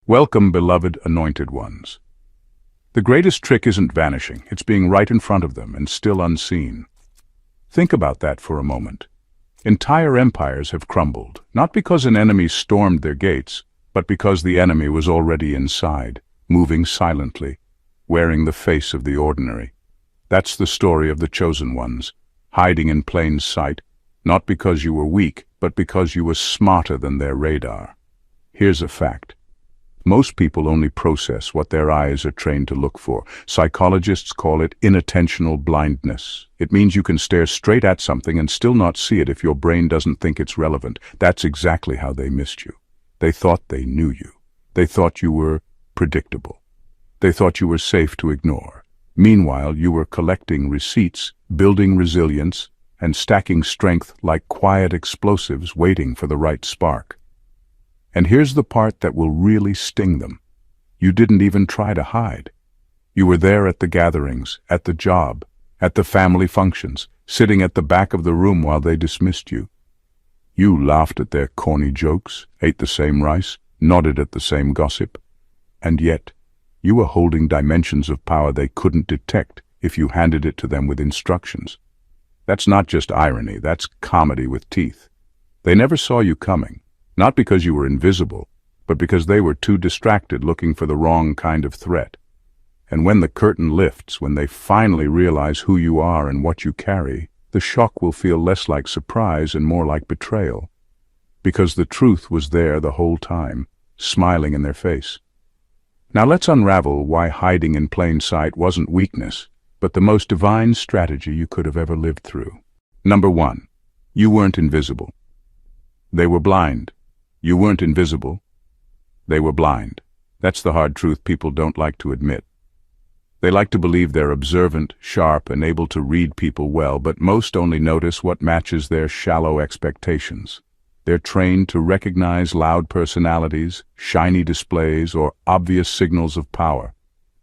Welcome, beloved anointed ones. The greatest trick isn't vanishing, it's being right in front of them and still unseen. Think about that for a moment. Entire empires have crumbled, not because an enemy stormed their gates, but because the enemy was already inside, moving silently, wearing the face of the ordinary. That's the story of the chosen ones, hiding in plain sight, not because you were weak, but because you were smarter than their radar. Here's a fact. Most people only process what their eyes are trained to look for. Psychologists call it inattentional blindness. It means you can stare straight at something and still not see it if your brain doesn't think it's relevant. That's exactly how they missed you. They thought they knew you. They thought you were predictable. They thought you were safe to ignore. Meanwhile, you were collecting receipts, building resilience, and stacking strength like quiet explosives waiting for the right spark. And here's the part that will really sting them. You didn't even try to hide. You were there at the gatherings, at the job, at the family functions, sitting at the back of the room while they dismissed you. You laughed at their corny jokes, ate the same rice, nodded at the same gossip. And yet, you were holding dimensions of power they couldn't detect if you handed it to them with instructions. That's not just irony, that's comedy with teeth. They never saw you coming. Not because you were invisible, but because they were too distracted looking for the wrong kind of threat. And when the curtain lifts, when they finally realize who you are and what you carry, the shock will feel less like surprise and more like betrayal. Because the truth was there the whole time, smiling in their face. Now let's unravel why hiding in plain sight wasn't weakness, but the most divine strategy you could have ever lived through. Number 1. You weren't invisible. They were blind. You weren't invisible. They were blind. That's the hard truth people don't like to admit. They like to believe they're observant, sharp, and able to read people well, but most only notice what matches their shallow expectations. They're trained to recognize loud personalities, shiny displays, or obvious signals of power.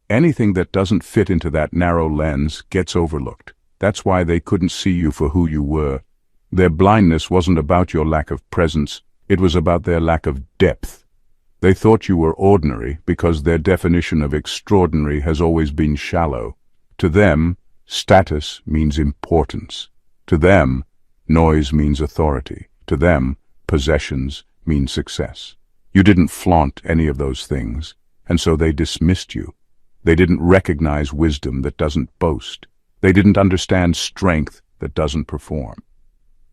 Anything that doesn't fit into that narrow lens gets overlooked. That's why they couldn't see you for who you were. Their blindness wasn't about your lack of presence. It was about their lack of depth. They thought you were ordinary because their definition of extraordinary has always been shallow. To them, status means importance. To them, noise means authority. To them, possessions mean success. You didn't flaunt any of those things, and so they dismissed you. They didn't recognize wisdom that doesn't boast. They didn't understand strength that doesn't perform.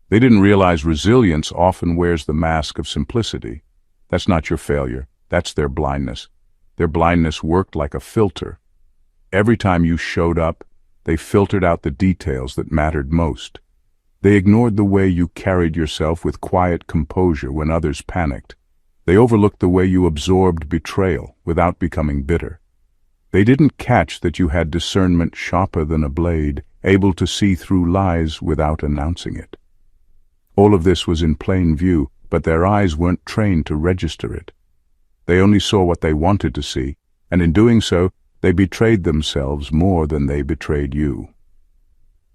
They didn't realize resilience often wears the mask of simplicity. That's not your failure. That's their blindness. Their blindness worked like a filter. Every time you showed up, they filtered out the details that mattered most. They ignored the way you carried yourself with quiet composure when others panicked. They overlooked the way you absorbed betrayal without becoming bitter. They didn't catch that you had discernment sharper than a blade, able to see through lies without announcing it. All of this was in plain view, but their eyes weren't trained to register it. They only saw what they wanted to see, and in doing so, they betrayed themselves more than they betrayed you.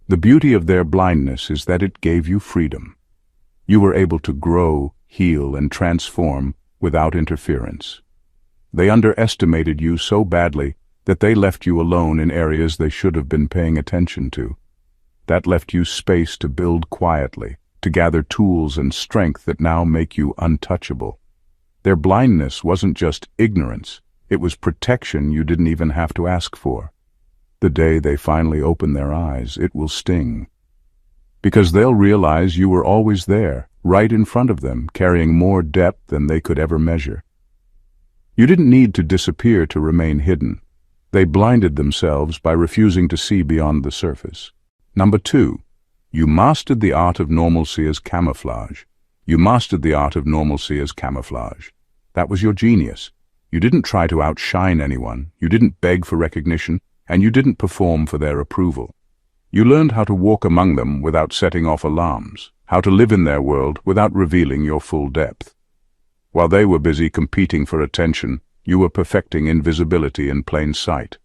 The beauty of their blindness is that it gave you freedom. You were able to grow, heal, and transform without interference. They underestimated you so badly that they left you alone in areas they should have been paying attention to. That left you space to build quietly, to gather tools and strength that now make you untouchable. Their blindness wasn't just ignorance, it was protection you didn't even have to ask for. The day they finally open their eyes, it will sting. Because they'll realize you were always there, right in front of them, carrying more depth than they could ever measure. You didn't need to disappear to remain hidden. They blinded themselves by refusing to see beyond the surface. Number 2. You mastered the art of normalcy as camouflage. You mastered the art of normalcy as camouflage. That was your genius. You didn't try to outshine anyone, you didn't beg for recognition, and you didn't perform for their approval. You learned how to walk among them without setting off alarms, how to live in their world without revealing your full depth. While they were busy competing for attention, you were perfecting invisibility in plain sight.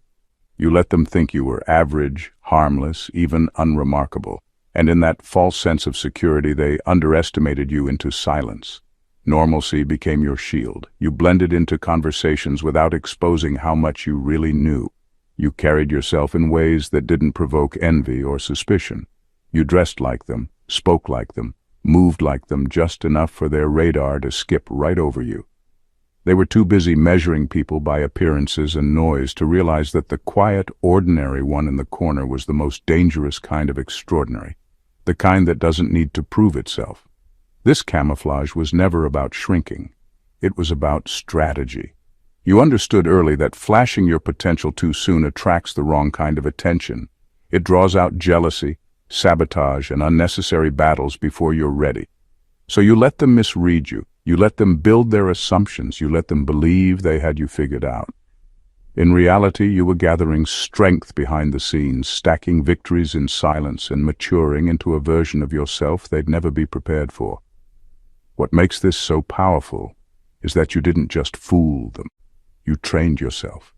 You let them think you were average, harmless, even unremarkable. And in that false sense of security, they underestimated you into silence. Normalcy became your shield. You blended into conversations without exposing how much you really knew. You carried yourself in ways that didn't provoke envy or suspicion. You dressed like them, spoke like them, moved like them just enough for their radar to skip right over you. They were too busy measuring people by appearances and noise to realize that the quiet, ordinary one in the corner was the most dangerous kind of extraordinary, the kind that doesn't need to prove itself. This camouflage was never about shrinking. It was about strategy. You understood early that flashing your potential too soon attracts the wrong kind of attention. It draws out jealousy, sabotage, and unnecessary battles before you're ready. So you let them misread you. You let them build their assumptions. You let them believe they had you figured out. In reality, you were gathering strength behind the scenes, stacking victories in silence and maturing into a version of yourself they'd never be prepared for. What makes this so powerful is that you didn't just fool them. You trained yourself.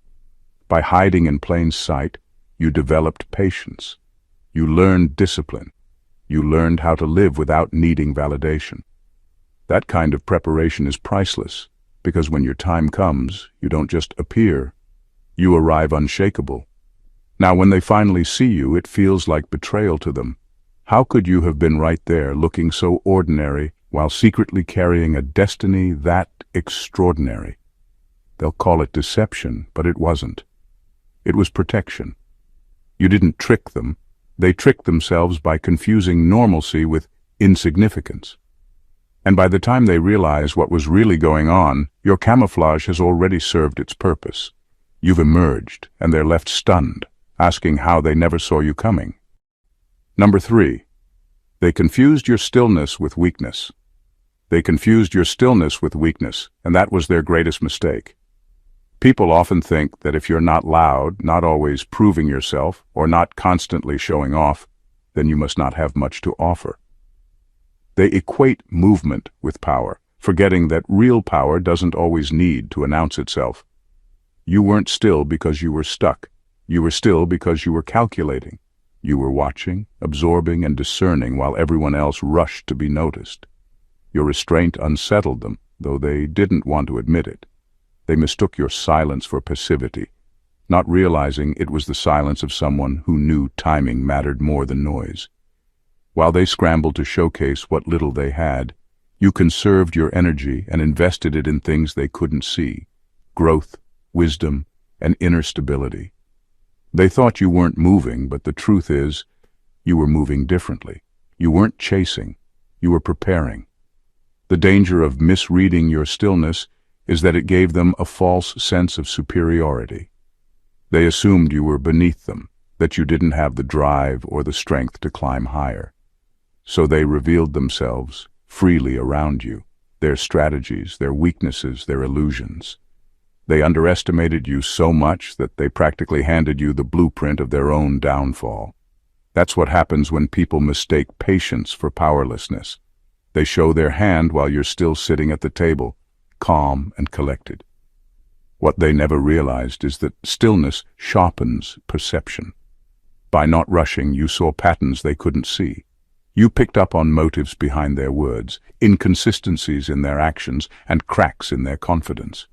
By hiding in plain sight, you developed patience. You learned discipline. You learned how to live without needing validation. That kind of preparation is priceless, because when your time comes, you don't just appear. You arrive unshakable. Now, when they finally see you, it feels like betrayal to them. How could you have been right there, looking so ordinary, while secretly carrying a destiny that extraordinary? They'll call it deception, but it wasn't. It was protection. You didn't trick them. They tricked themselves by confusing normalcy with insignificance. And by the time they realize what was really going on, your camouflage has already served its purpose. You've emerged, and they're left stunned, asking how they never saw you coming. Number 3, they confused your stillness with weakness. They confused your stillness with weakness, and that was their greatest mistake. People often think that if you're not loud, not always proving yourself, or not constantly showing off, then you must not have much to offer. They equate movement with power, forgetting that real power doesn't always need to announce itself. You weren't still because you were stuck. You were still because you were calculating. You were watching, absorbing, and discerning while everyone else rushed to be noticed. Your restraint unsettled them, though they didn't want to admit it. They mistook your silence for passivity, not realizing it was the silence of someone who knew timing mattered more than noise. While they scrambled to showcase what little they had, you conserved your energy and invested it in things they couldn't see: growth, wisdom, and inner stability. They thought you weren't moving, but the truth is, you were moving differently. You weren't chasing, you were preparing. The danger of misreading your stillness is that it gave them a false sense of superiority. They assumed you were beneath them, that you didn't have the drive or the strength to climb higher. So they revealed themselves freely around you, their strategies, their weaknesses, their illusions. They underestimated you so much that they practically handed you the blueprint of their own downfall. That's what happens when people mistake patience for powerlessness. They show their hand while you're still sitting at the table, calm and collected. What they never realized is that stillness sharpens perception. By not rushing, you saw patterns they couldn't see. You picked up on motives behind their words, inconsistencies in their actions, and cracks in their confidence.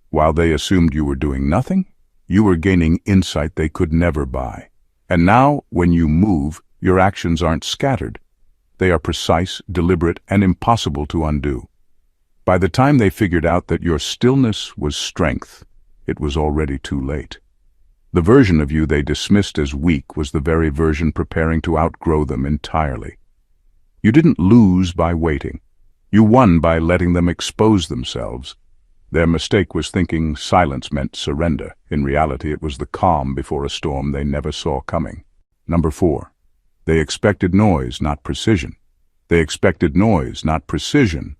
While they assumed you were doing nothing, you were gaining insight they could never buy. And now, when you move, your actions aren't scattered. They are precise, deliberate, and impossible to undo. By the time they figured out that your stillness was strength, it was already too late. The version of you they dismissed as weak was the very version preparing to outgrow them entirely. You didn't lose by waiting. You won by letting them expose themselves. Their mistake was thinking silence meant surrender. In reality, it was the calm before a storm they never saw coming. Number 4, they expected noise, not precision. They expected noise, not precision.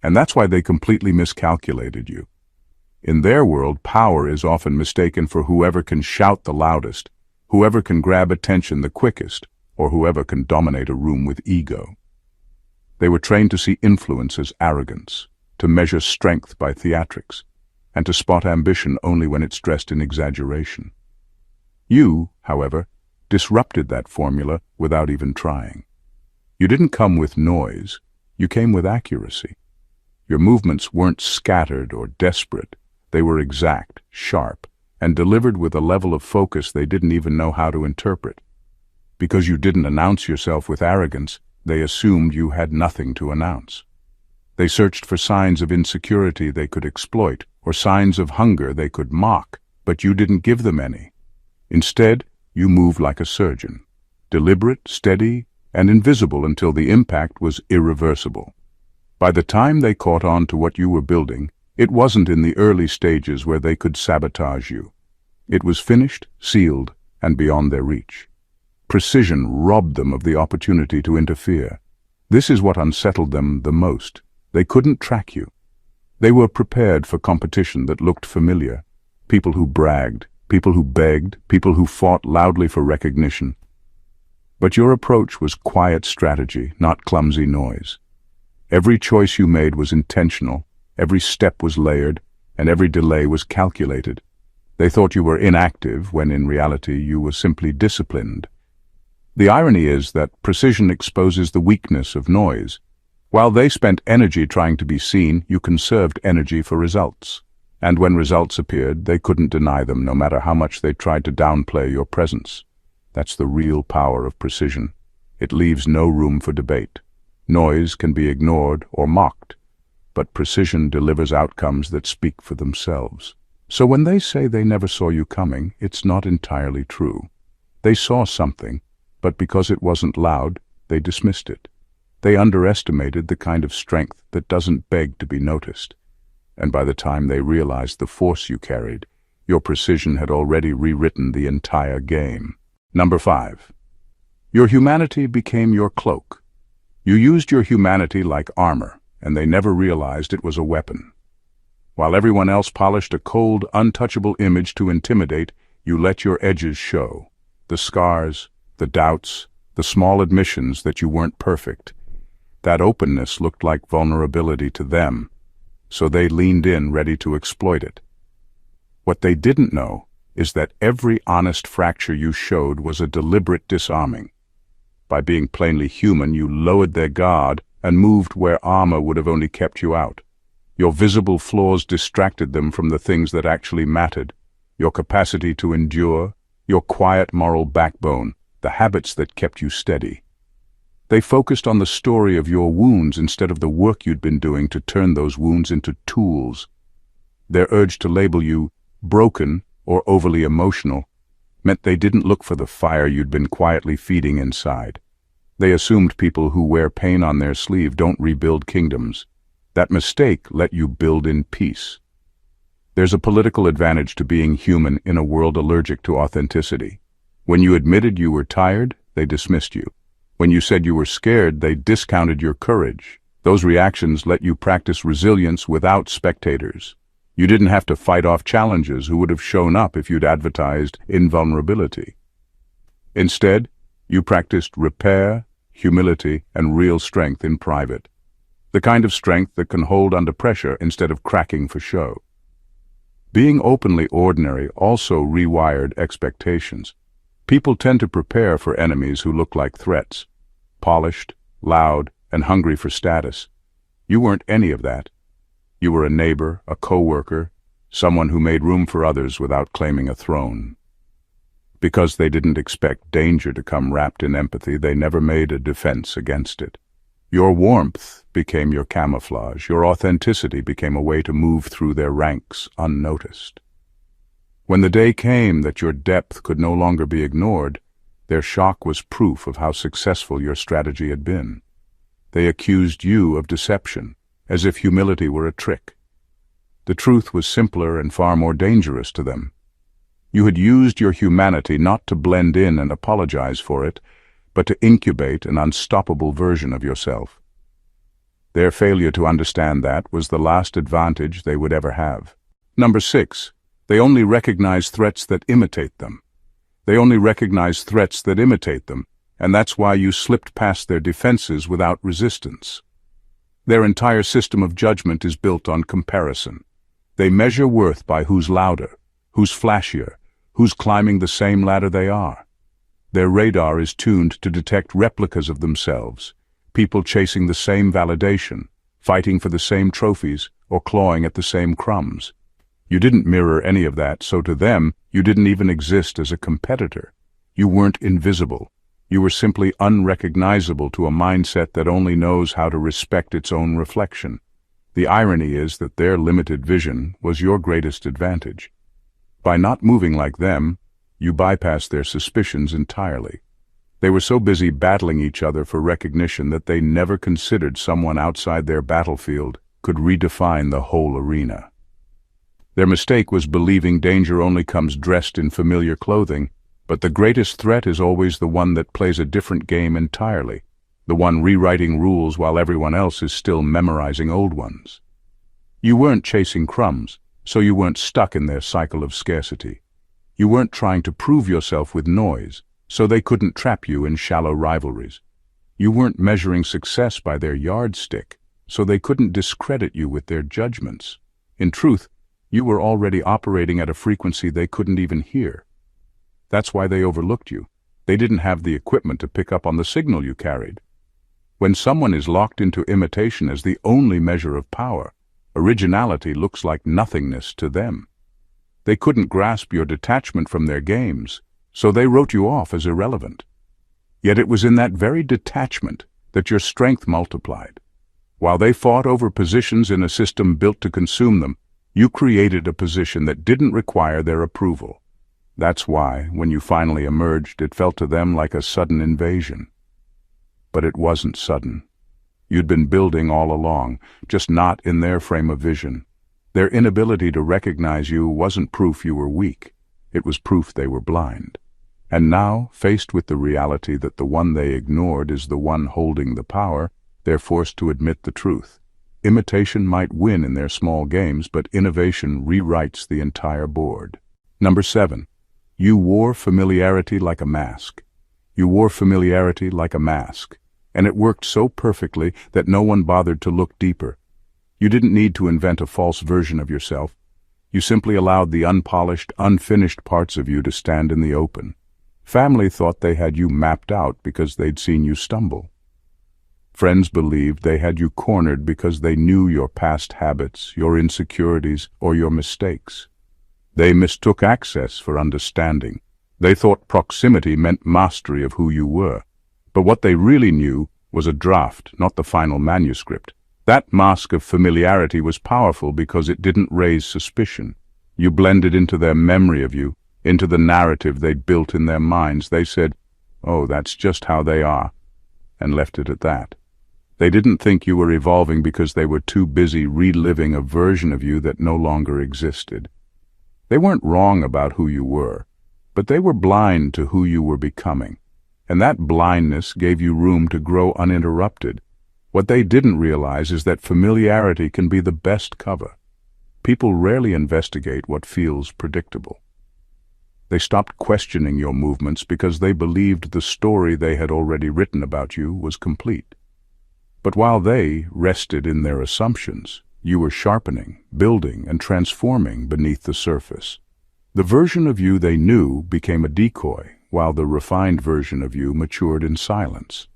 And that's why they completely miscalculated you. In their world, power is often mistaken for whoever can shout the loudest, whoever can grab attention the quickest, or whoever can dominate a room with ego. They were trained to see influence as arrogance, to measure strength by theatrics, and to spot ambition only when it's dressed in exaggeration. You, however, disrupted that formula without even trying. You didn't come with noise, you came with accuracy. Your movements weren't scattered or desperate. They were exact, sharp, and delivered with a level of focus they didn't even know how to interpret. Because you didn't announce yourself with arrogance, they assumed you had nothing to announce. They searched for signs of insecurity they could exploit, or signs of hunger they could mock, but you didn't give them any. Instead, you moved like a surgeon, deliberate, steady, and invisible until the impact was irreversible. By the time they caught on to what you were building, it wasn't in the early stages where they could sabotage you. It was finished, sealed, and beyond their reach. Precision robbed them of the opportunity to interfere. This is what unsettled them the most. They couldn't track you. They were prepared for competition that looked familiar. People who bragged, people who begged, people who fought loudly for recognition. But your approach was quiet strategy, not clumsy noise. Every choice you made was intentional, every step was layered, and every delay was calculated. They thought you were inactive when in reality you were simply disciplined. The irony is that precision exposes the weakness of noise. While they spent energy trying to be seen, you conserved energy for results. And when results appeared, they couldn't deny them, no matter how much they tried to downplay your presence. That's the real power of precision. It leaves no room for debate. Noise can be ignored or mocked, but precision delivers outcomes that speak for themselves. So when they say they never saw you coming, it's not entirely true. They saw something, but because it wasn't loud, they dismissed it. They underestimated the kind of strength that doesn't beg to be noticed. And by the time they realized the force you carried, your precision had already rewritten the entire game. Number 5. Your humanity became your cloak. You used your humanity like armor, and they never realized it was a weapon. While everyone else polished a cold, untouchable image to intimidate, you let your edges show. The scars, the doubts, the small admissions that you weren't perfect. That openness looked like vulnerability to them, so they leaned in ready to exploit it. What they didn't know is that every honest fracture you showed was a deliberate disarming. By being plainly human, you lowered their guard and moved where armor would have only kept you out. Your visible flaws distracted them from the things that actually mattered: your capacity to endure, your quiet moral backbone, the habits that kept you steady. They focused on the story of your wounds instead of the work you'd been doing to turn those wounds into tools. Their urge to label you broken or overly emotional meant they didn't look for the fire you'd been quietly feeding inside. They assumed people who wear pain on their sleeve don't rebuild kingdoms. That mistake let you build in peace. There's a political advantage to being human in a world allergic to authenticity. When you admitted you were tired, they dismissed you. When you said you were scared, they discounted your courage. Those reactions let you practice resilience without spectators. You didn't have to fight off challenges who would have shown up if you'd advertised invulnerability. Instead, you practiced repair, humility, and real strength in private. The kind of strength that can hold under pressure instead of cracking for show. Being openly ordinary also rewired expectations. People tend to prepare for enemies who look like threats. Polished, loud, and hungry for status. You weren't any of that. You were a neighbor, a co-worker, someone who made room for others without claiming a throne. Because they didn't expect danger to come wrapped in empathy, they never made a defense against it. Your warmth became your camouflage. Your authenticity became a way to move through their ranks unnoticed. When the day came that your depth could no longer be ignored, their shock was proof of how successful your strategy had been. They accused you of deception, as if humility were a trick. The truth was simpler and far more dangerous to them. You had used your humanity not to blend in and apologize for it, but to incubate an unstoppable version of yourself. Their failure to understand that was the last advantage they would ever have. Number 6. They only recognize threats that imitate them. They only recognize threats that imitate them, and that's why you slipped past their defenses without resistance. Their entire system of judgment is built on comparison. They measure worth by who's louder, who's flashier, who's climbing the same ladder they are. Their radar is tuned to detect replicas of themselves, people chasing the same validation, fighting for the same trophies or clawing at the same crumbs. You didn't mirror any of that, so to them, you didn't even exist as a competitor. You weren't invisible. You were simply unrecognizable to a mindset that only knows how to respect its own reflection. The irony is that their limited vision was your greatest advantage. By not moving like them, you bypassed their suspicions entirely. They were so busy battling each other for recognition that they never considered someone outside their battlefield could redefine the whole arena. Their mistake was believing danger only comes dressed in familiar clothing, but the greatest threat is always the one that plays a different game entirely, the one rewriting rules while everyone else is still memorizing old ones. You weren't chasing crumbs, so you weren't stuck in their cycle of scarcity. You weren't trying to prove yourself with noise, so they couldn't trap you in shallow rivalries. You weren't measuring success by their yardstick, so they couldn't discredit you with their judgments. In truth, you were already operating at a frequency they couldn't even hear. That's why they overlooked you. They didn't have the equipment to pick up on the signal you carried. When someone is locked into imitation as the only measure of power, originality looks like nothingness to them. They couldn't grasp your detachment from their games, so they wrote you off as irrelevant. Yet it was in that very detachment that your strength multiplied. While they fought over positions in a system built to consume them, you created a position that didn't require their approval. That's why, when you finally emerged, it felt to them like a sudden invasion. But it wasn't sudden. You'd been building all along, just not in their frame of vision. Their inability to recognize you wasn't proof you were weak. It was proof they were blind. And now, faced with the reality that the one they ignored is the one holding the power, they're forced to admit the truth. Imitation might win in their small games, but innovation rewrites the entire board. Number 7. You wore familiarity like a mask. You wore familiarity like a mask, and it worked so perfectly that no one bothered to look deeper. You didn't need to invent a false version of yourself. You simply allowed the unpolished, unfinished parts of you to stand in the open. Family thought they had you mapped out because they'd seen you stumble. Friends believed they had you cornered because they knew your past habits, your insecurities, or your mistakes. They mistook access for understanding. They thought proximity meant mastery of who you were. But what they really knew was a draft, not the final manuscript. That mask of familiarity was powerful because it didn't raise suspicion. You blended into their memory of you, into the narrative they'd built in their minds. They said, "Oh, that's just how they are," and left it at that. They didn't think you were evolving because they were too busy reliving a version of you that no longer existed. They weren't wrong about who you were, but they were blind to who you were becoming, and that blindness gave you room to grow uninterrupted. What they didn't realize is that familiarity can be the best cover. People rarely investigate what feels predictable. They stopped questioning your movements because they believed the story they had already written about you was complete. But while they rested in their assumptions, you were sharpening, building, and transforming beneath the surface. The version of you they knew became a decoy, while the refined version of you matured in silence.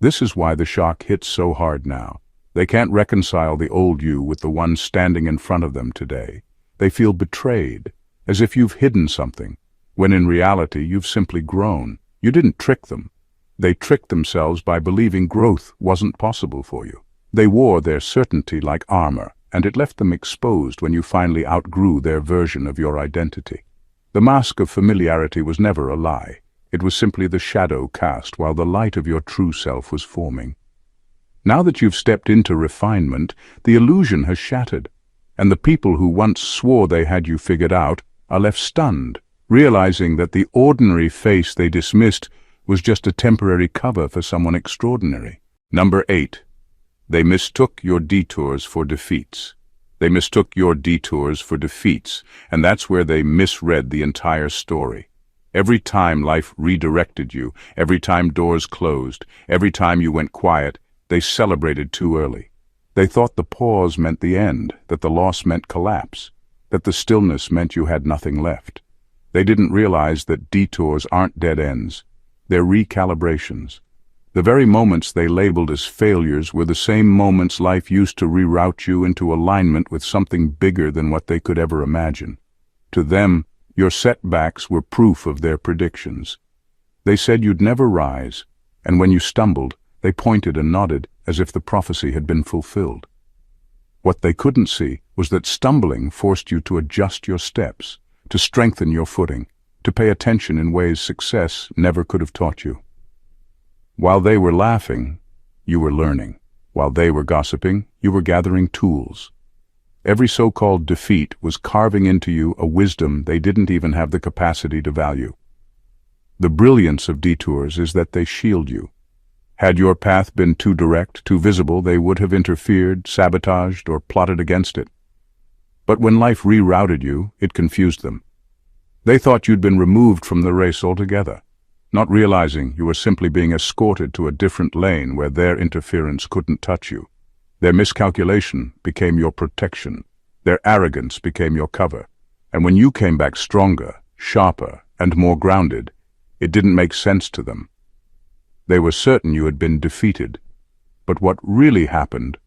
This is why the shock hits so hard now. They can't reconcile the old you with the one standing in front of them today. They feel betrayed, as if you've hidden something, when in reality you've simply grown. You didn't trick them. They tricked themselves by believing growth wasn't possible for you. They wore their certainty like armor, and it left them exposed when you finally outgrew their version of your identity. The mask of familiarity was never a lie. It was simply the shadow cast while the light of your true self was forming. Now that you've stepped into refinement, the illusion has shattered, and the people who once swore they had you figured out are left stunned, realizing that the ordinary face they dismissed was just a temporary cover for someone extraordinary. Number 8. They mistook your detours for defeats. They mistook your detours for defeats, and that's where they misread the entire story. Every time life redirected you, every time doors closed, every time you went quiet, they celebrated too early. They thought the pause meant the end, that the loss meant collapse, that the stillness meant you had nothing left. They didn't realize that detours aren't dead ends. They're recalibrations. The very moments they labeled as failures were the same moments life used to reroute you into alignment with something bigger than what they could ever imagine. To them, your setbacks were proof of their predictions. They said you'd never rise, and when you stumbled, they pointed and nodded as if the prophecy had been fulfilled. What they couldn't see was that stumbling forced you to adjust your steps, to strengthen your footing, to pay attention in ways success never could have taught you. While they were laughing, you were learning. While they were gossiping, you were gathering tools. Every so-called defeat was carving into you a wisdom they didn't even have the capacity to value. The brilliance of detours is that they shield you. Had your path been too direct, too visible, they would have interfered, sabotaged, or plotted against it. But when life rerouted you, it confused them. They thought you'd been removed from the race altogether, not realizing you were simply being escorted to a different lane where their interference couldn't touch you. Their miscalculation became your protection. Their arrogance became your cover. And when you came back stronger, sharper, and more grounded, it didn't make sense to them. They were certain you had been defeated, but what really happened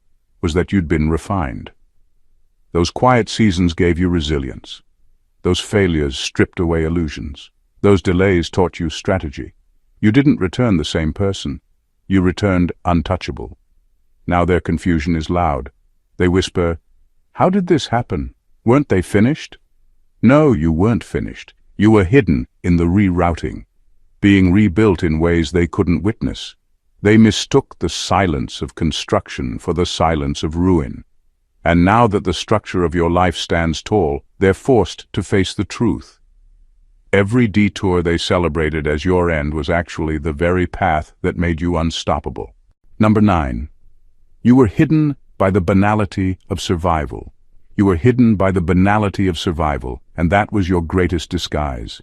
was that you'd been refined. Those quiet seasons gave you resilience. Those failures stripped away illusions. Those delays taught you strategy. You didn't return the same person. You returned untouchable. Now their confusion is loud. They whisper, "How did this happen? Weren't they finished?" No, you weren't finished. You were hidden in the rerouting, being rebuilt in ways they couldn't witness. They mistook the silence of construction for the silence of ruin. And now that the structure of your life stands tall, they're forced to face the truth. Every detour they celebrated as your end was actually the very path that made you unstoppable. Number 9. You were hidden by the banality of survival. You were hidden by the banality of survival, and that was your greatest disguise.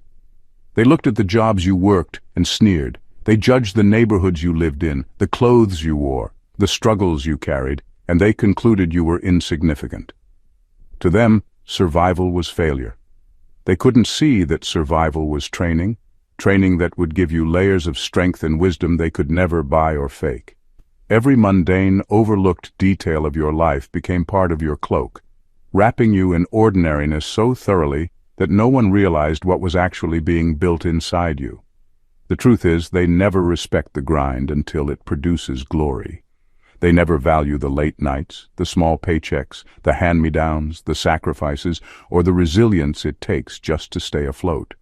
They looked at the jobs you worked and sneered. They judged the neighborhoods you lived in, the clothes you wore, the struggles you carried, and they concluded you were insignificant. To them, survival was failure. They couldn't see that survival was training that would give you layers of strength and wisdom they could never buy or fake. Every mundane, overlooked detail of your life became part of your cloak, wrapping you in ordinariness so thoroughly that no one realized what was actually being built inside you. The truth is, they never respect the grind until it produces glory. They never value the late nights, the small paychecks, the hand-me-downs, the sacrifices, or the resilience it takes just to stay afloat.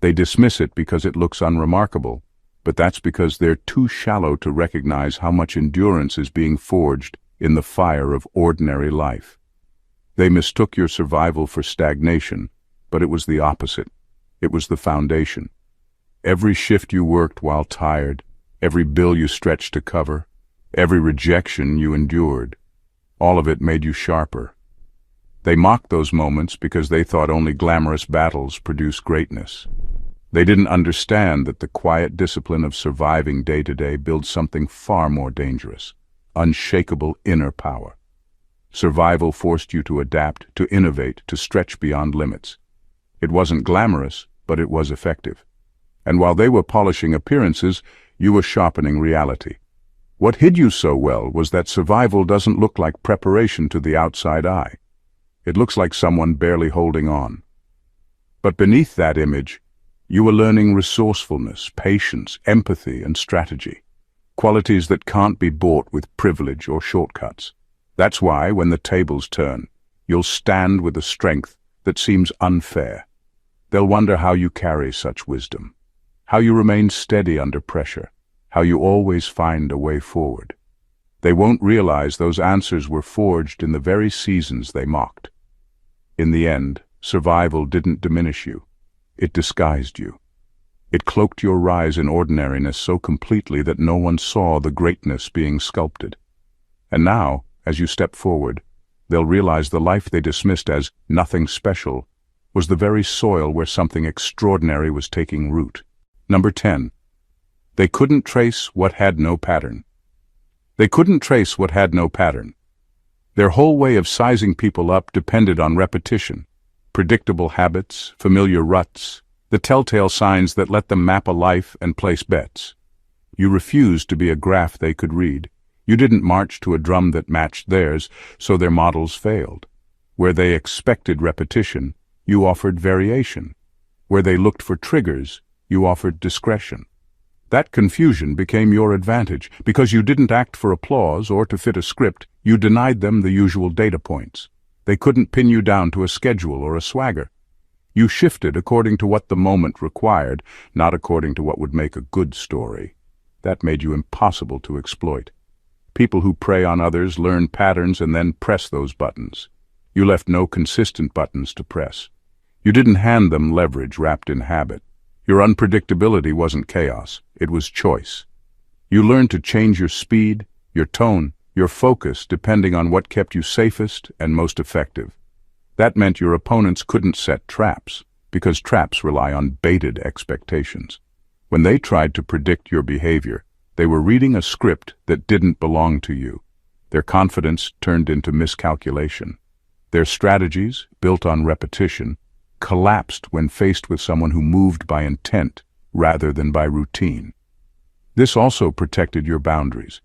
They dismiss it because it looks unremarkable, but that's because they're too shallow to recognize how much endurance is being forged in the fire of ordinary life. They mistook your survival for stagnation, but it was the opposite. It was the foundation. Every shift you worked while tired, every bill you stretched to cover, every rejection you endured, all of it made you sharper. They mocked those moments because they thought only glamorous battles produce greatness. They didn't understand that the quiet discipline of surviving day to day builds something far more dangerous, unshakable inner power. Survival forced you to adapt, to innovate, to stretch beyond limits. It wasn't glamorous, but it was effective. And while they were polishing appearances, you were sharpening reality. What hid you so well was that survival doesn't look like preparation to the outside eye. It looks like someone barely holding on. But beneath that image, you were learning resourcefulness, patience, empathy, and strategy, qualities that can't be bought with privilege or shortcuts. That's why, when the tables turn, you'll stand with a strength that seems unfair. They'll wonder how you carry such wisdom, how you remain steady under pressure, how you always find a way forward. They won't realize those answers were forged in the very seasons they mocked. In the end, survival didn't diminish you. It disguised you. It cloaked your rise in ordinariness so completely that no one saw the greatness being sculpted. And now, as you step forward, they'll realize the life they dismissed as nothing special was the very soil where something extraordinary was taking root. Number 10. They couldn't trace what had no pattern. They couldn't trace what had no pattern. Their whole way of sizing people up depended on repetition, predictable habits, familiar ruts, the telltale signs that let them map a life and place bets. You refused to be a graph they could read. You didn't march to a drum that matched theirs, so their models failed. Where they expected repetition, you offered variation. Where they looked for triggers, you offered discretion. That confusion became your advantage. Because you didn't act for applause or to fit a script, you denied them the usual data points. They couldn't pin you down to a schedule or a swagger. You shifted according to what the moment required, not according to what would make a good story. That made you impossible to exploit. People who prey on others learn patterns and then press those buttons. You left no consistent buttons to press. You didn't hand them leverage wrapped in habit. Your unpredictability wasn't chaos, it was choice. You learned to change your speed, your tone, your focus depending on what kept you safest and most effective. That meant your opponents couldn't set traps, because traps rely on baited expectations. When they tried to predict your behavior, they were reading a script that didn't belong to you. Their confidence turned into miscalculation. Their strategies, built on repetition, collapsed when faced with someone who moved by intent rather than by routine. This also protected your boundaries.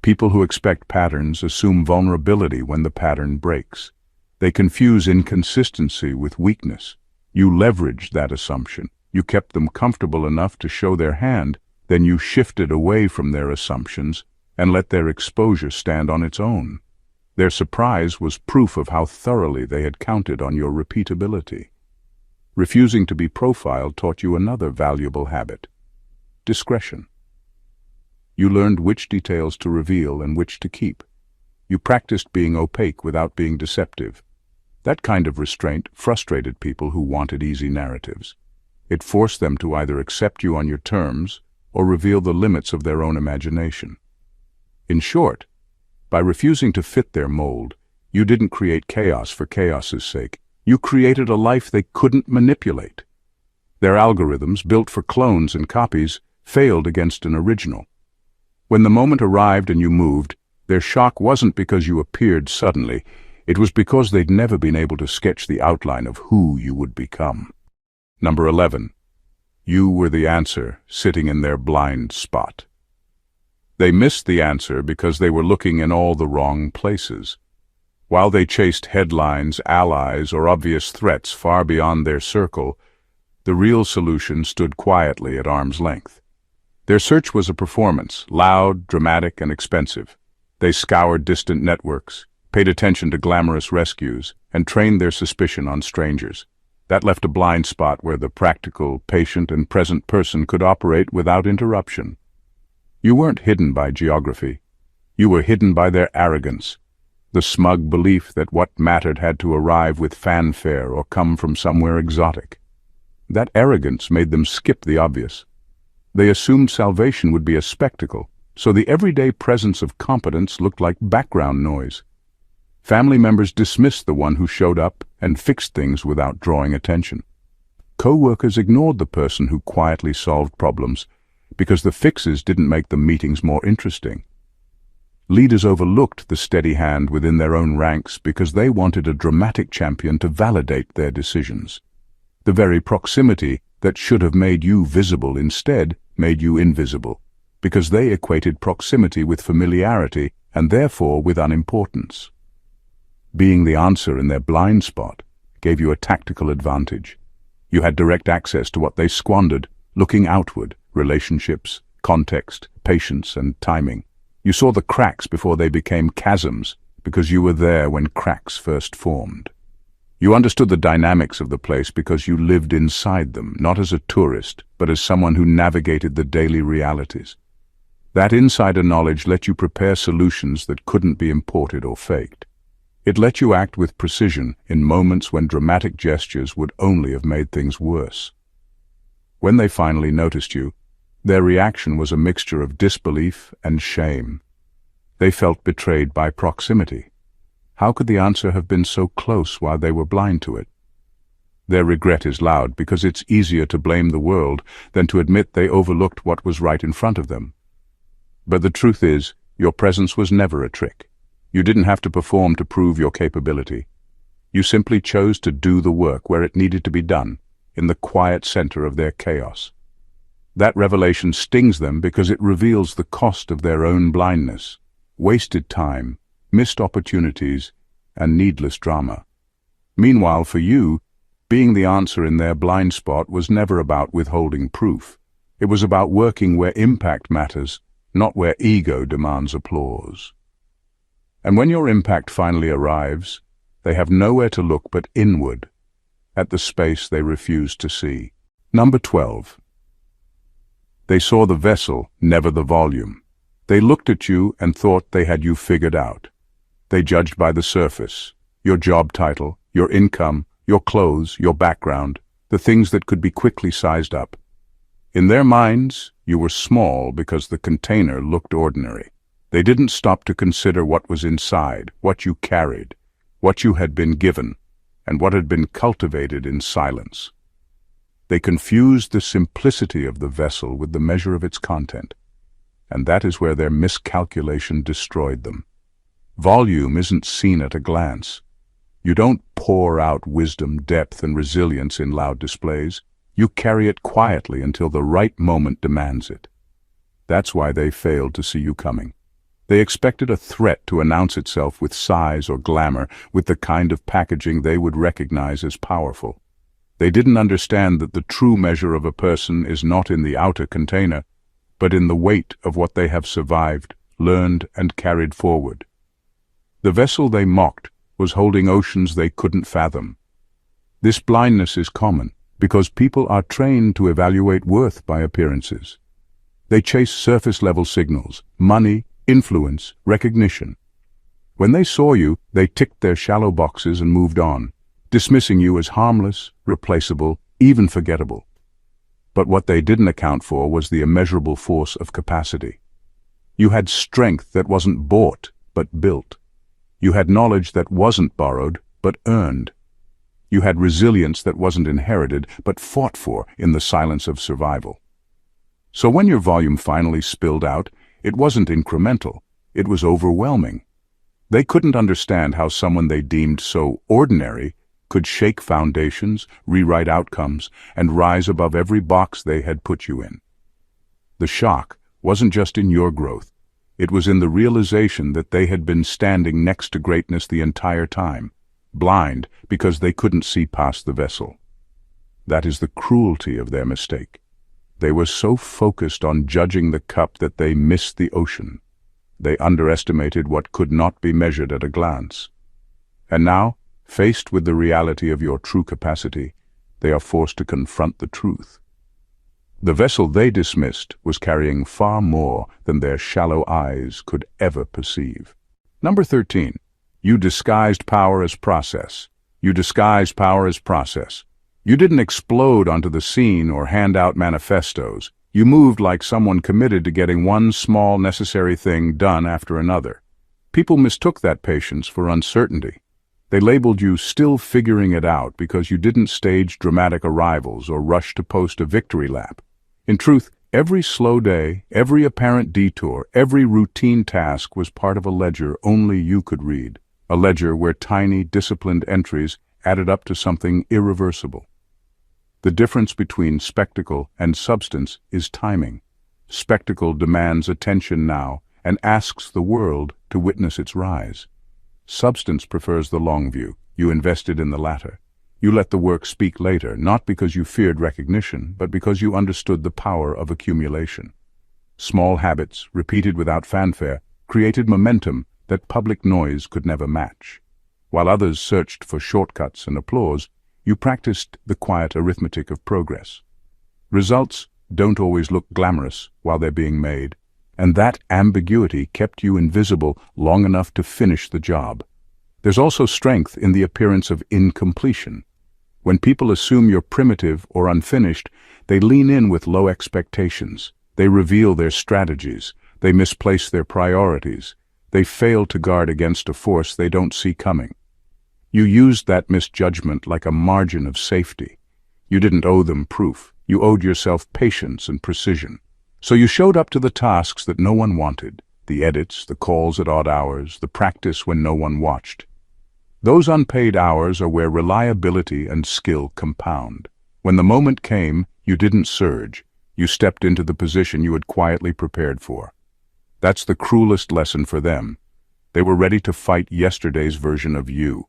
People who expect patterns assume vulnerability when the pattern breaks. They confuse inconsistency with weakness. You leveraged that assumption. You kept them comfortable enough to show their hand, then you shifted away from their assumptions and let their exposure stand on its own. Their surprise was proof of how thoroughly they had counted on your repeatability. Refusing to be profiled taught you another valuable habit: discretion. You learned which details to reveal and which to keep. You practiced being opaque without being deceptive. That kind of restraint frustrated people who wanted easy narratives. It forced them to either accept you on your terms or reveal the limits of their own imagination. In short, by refusing to fit their mold, you didn't create chaos for chaos's sake. You created a life they couldn't manipulate. Their algorithms, built for clones and copies, failed against an original. When the moment arrived and you moved, their shock wasn't because you appeared suddenly. It was because they'd never been able to sketch the outline of who you would become. Number 11. You were the answer, sitting in their blind spot. They missed the answer because they were looking in all the wrong places. While they chased headlines, allies, or obvious threats far beyond their circle, the real solution stood quietly at arm's length. Their search was a performance, loud, dramatic, and expensive. They scoured distant networks, paid attention to glamorous rescues, and trained their suspicion on strangers. That left a blind spot where the practical, patient, and present person could operate without interruption. You weren't hidden by geography. You were hidden by their arrogance, the smug belief that what mattered had to arrive with fanfare or come from somewhere exotic. That arrogance made them skip the obvious. They assumed salvation would be a spectacle, so the everyday presence of competence looked like background noise. Family members dismissed the one who showed up and fixed things without drawing attention. Co-workers ignored the person who quietly solved problems because the fixes didn't make the meetings more interesting. Leaders overlooked the steady hand within their own ranks because they wanted a dramatic champion to validate their decisions. The very proximity that should have made you visible instead made you invisible, because they equated proximity with familiarity and therefore with unimportance. Being the answer in their blind spot gave you a tactical advantage. You had direct access to what they squandered, looking outward: relationships, context, patience, and timing. You saw the cracks before they became chasms, because you were there when cracks first formed. You understood the dynamics of the place because you lived inside them, not as a tourist, but as someone who navigated the daily realities. That insider knowledge let you prepare solutions that couldn't be imported or faked. It let you act with precision in moments when dramatic gestures would only have made things worse. When they finally noticed you, their reaction was a mixture of disbelief and shame. They felt betrayed by proximity. How could the answer have been so close while they were blind to it? Their regret is loud because it's easier to blame the world than to admit they overlooked what was right in front of them. But the truth is, your presence was never a trick. You didn't have to perform to prove your capability. You simply chose to do the work where it needed to be done, in the quiet center of their chaos. That revelation stings them because it reveals the cost of their own blindness, wasted time, missed opportunities, and needless drama. Meanwhile, for you, being the answer in their blind spot was never about withholding proof. It was about working where impact matters, not where ego demands applause. And when your impact finally arrives, they have nowhere to look but inward, at the space they refuse to see. Number 12. They saw the vessel, never the volume. They looked at you and thought they had you figured out. They judged by the surface, your job title, your income, your clothes, your background, the things that could be quickly sized up. In their minds, you were small because the container looked ordinary. They didn't stop to consider what was inside, what you carried, what you had been given, and what had been cultivated in silence. They confused the simplicity of the vessel with the measure of its content, and that is where their miscalculation destroyed them. Volume isn't seen at a glance. You don't pour out wisdom, depth, and resilience in loud displays. You carry it quietly until the right moment demands it. That's why they failed to see you coming. They expected a threat to announce itself with size or glamour, with the kind of packaging they would recognize as powerful. They didn't understand that the true measure of a person is not in the outer container, but in the weight of what they have survived, learned, and carried forward. The vessel they mocked was holding oceans they couldn't fathom. This blindness is common because people are trained to evaluate worth by appearances. They chase surface-level signals, money, influence, recognition. When they saw you, they ticked their shallow boxes and moved on, dismissing you as harmless, replaceable, even forgettable. But what they didn't account for was the immeasurable force of capacity. You had strength that wasn't bought, but built. You had knowledge that wasn't borrowed, but earned. You had resilience that wasn't inherited, but fought for in the silence of survival. So when your volume finally spilled out, it wasn't incremental, it was overwhelming. They couldn't understand how someone they deemed so ordinary could shake foundations, rewrite outcomes, and rise above every box they had put you in. The shock wasn't just in your growth, it was in the realization that they had been standing next to greatness the entire time, blind because they couldn't see past the vessel. That is the cruelty of their mistake. They were so focused on judging the cup that they missed the ocean. They underestimated what could not be measured at a glance. And now, faced with the reality of your true capacity, they are forced to confront the truth. The vessel they dismissed was carrying far more than their shallow eyes could ever perceive. Number 13. You disguised power as process. You disguised power as process. You didn't explode onto the scene or hand out manifestos. You moved like someone committed to getting one small necessary thing done after another. People mistook that patience for uncertainty. They labeled you still figuring it out because you didn't stage dramatic arrivals or rush to post a victory lap. In truth, every slow day, every apparent detour, every routine task was part of a ledger only you could read. A ledger where tiny, disciplined entries added up to something irreversible. The difference between spectacle and substance is timing. Spectacle demands attention now and asks the world to witness its rise. Substance prefers the long view. You invested in the latter. You let the work speak later, not because you feared recognition, but because you understood the power of accumulation. Small habits, repeated without fanfare, created momentum that public noise could never match. While others searched for shortcuts and applause, you practiced the quiet arithmetic of progress. Results don't always look glamorous while they're being made, and that ambiguity kept you invisible long enough to finish the job. There's also strength in the appearance of incompletion. When people assume you're primitive or unfinished, they lean in with low expectations. They reveal their strategies. They misplace their priorities. They fail to guard against a force they don't see coming. You used that misjudgment like a margin of safety. You didn't owe them proof. You owed yourself patience and precision. So you showed up to the tasks that no one wanted, the edits, the calls at odd hours, the practice when no one watched. Those unpaid hours are where reliability and skill compound. When the moment came, you didn't surge. You stepped into the position you had quietly prepared for. That's the cruelest lesson for them. They were ready to fight yesterday's version of you.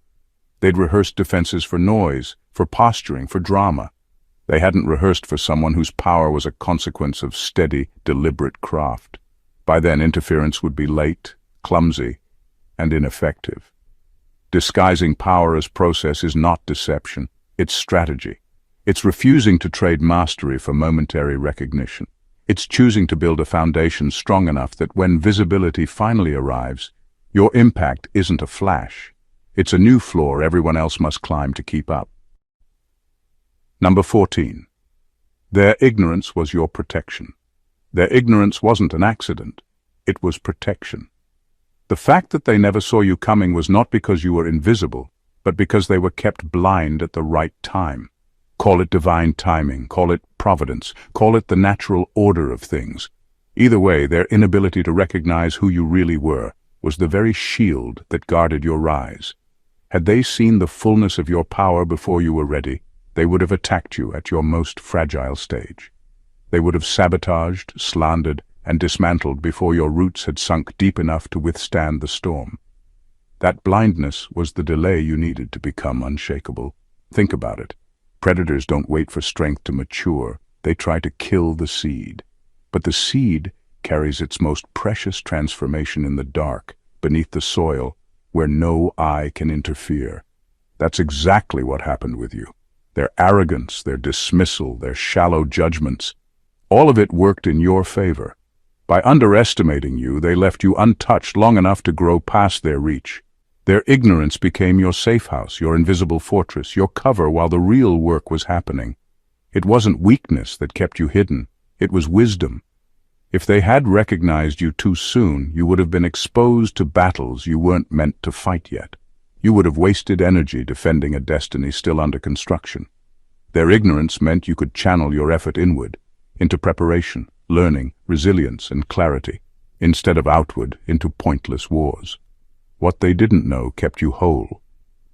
They'd rehearsed defenses for noise, for posturing, for drama. They hadn't rehearsed for someone whose power was a consequence of steady, deliberate craft. By then, interference would be late, clumsy, and ineffective. Disguising power as process is not deception, it's strategy. It's refusing to trade mastery for momentary recognition. It's choosing to build a foundation strong enough that when visibility finally arrives, your impact isn't a flash. It's a new floor everyone else must climb to keep up. Number 14. Their ignorance was your protection. Their ignorance wasn't an accident. It was protection. The fact that they never saw you coming was not because you were invisible, but because they were kept blind at the right time. Call it divine timing, call it providence, call it the natural order of things. Either way, their inability to recognize who you really were was the very shield that guarded your rise. Had they seen the fullness of your power before you were ready, they would have attacked you at your most fragile stage. They would have sabotaged, slandered, and dismantled before your roots had sunk deep enough to withstand the storm. That blindness was the delay you needed to become unshakable. Think about it. Predators don't wait for strength to mature. They try to kill the seed. But the seed carries its most precious transformation in the dark, beneath the soil, where no eye can interfere. That's exactly what happened with you. Their arrogance, their dismissal, their shallow judgments, all of it worked in your favor. By underestimating you, they left you untouched long enough to grow past their reach. Their ignorance became your safe house, your invisible fortress, your cover while the real work was happening. It wasn't weakness that kept you hidden. It was wisdom. If they had recognized you too soon, you would have been exposed to battles you weren't meant to fight yet. You would have wasted energy defending a destiny still under construction. Their ignorance meant you could channel your effort inward, into preparation, learning, resilience, and clarity, instead of outward into pointless wars. What they didn't know kept you whole.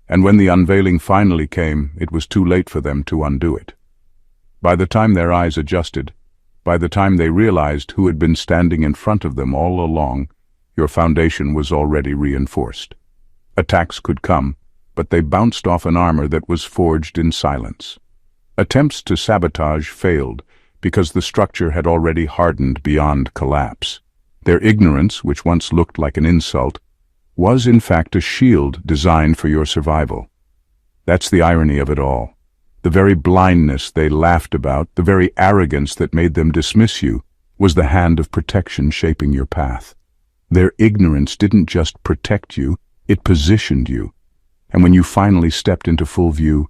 And when the unveiling finally came, it was too late for them to undo it. By the time their eyes adjusted, by the time they realized who had been standing in front of them all along, your foundation was already reinforced. Attacks could come, but they bounced off an armor that was forged in silence. Attempts to sabotage failed because the structure had already hardened beyond collapse. Their ignorance, which once looked like an insult, was in fact a shield designed for your survival. That's the irony of it all. The very blindness they laughed about, the very arrogance that made them dismiss you, was the hand of protection shaping your path. Their ignorance didn't just protect you, it positioned you. And when you finally stepped into full view,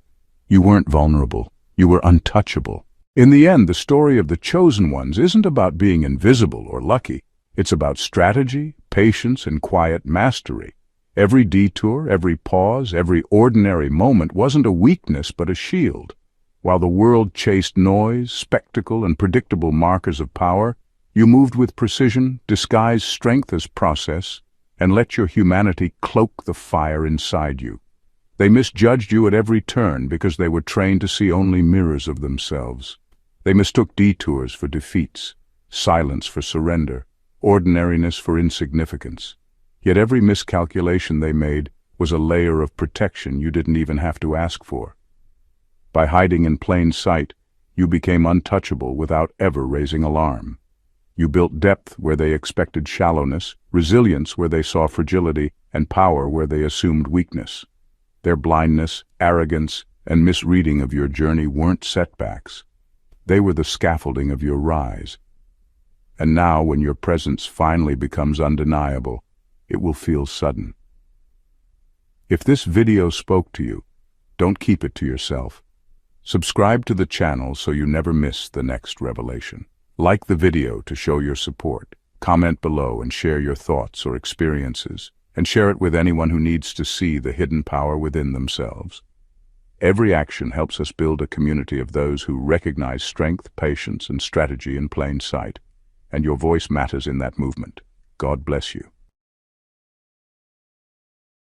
you weren't vulnerable, you were untouchable. In the end, the story of the chosen ones isn't about being invisible or lucky. It's about strategy, patience, and quiet mastery. Every detour, every pause, every ordinary moment wasn't a weakness but a shield. While the world chased noise, spectacle, and predictable markers of power, you moved with precision, disguised strength as process, and let your humanity cloak the fire inside you. They misjudged you at every turn because they were trained to see only mirrors of themselves. They mistook detours for defeats, silence for surrender, ordinariness for insignificance. Yet every miscalculation they made was a layer of protection you didn't even have to ask for. By hiding in plain sight, you became untouchable without ever raising alarm. You built depth where they expected shallowness, resilience where they saw fragility, and power where they assumed weakness. Their blindness, arrogance, and misreading of your journey weren't setbacks. They were the scaffolding of your rise. And now, when your presence finally becomes undeniable, it will feel sudden. If this video spoke to you, don't keep it to yourself. Subscribe to the channel so you never miss the next revelation. Like the video to show your support. Comment below and share your thoughts or experiences, and share it with anyone who needs to see the hidden power within themselves. Every action helps us build a community of those who recognize strength, patience, and strategy in plain sight, and your voice matters in that movement. God bless you.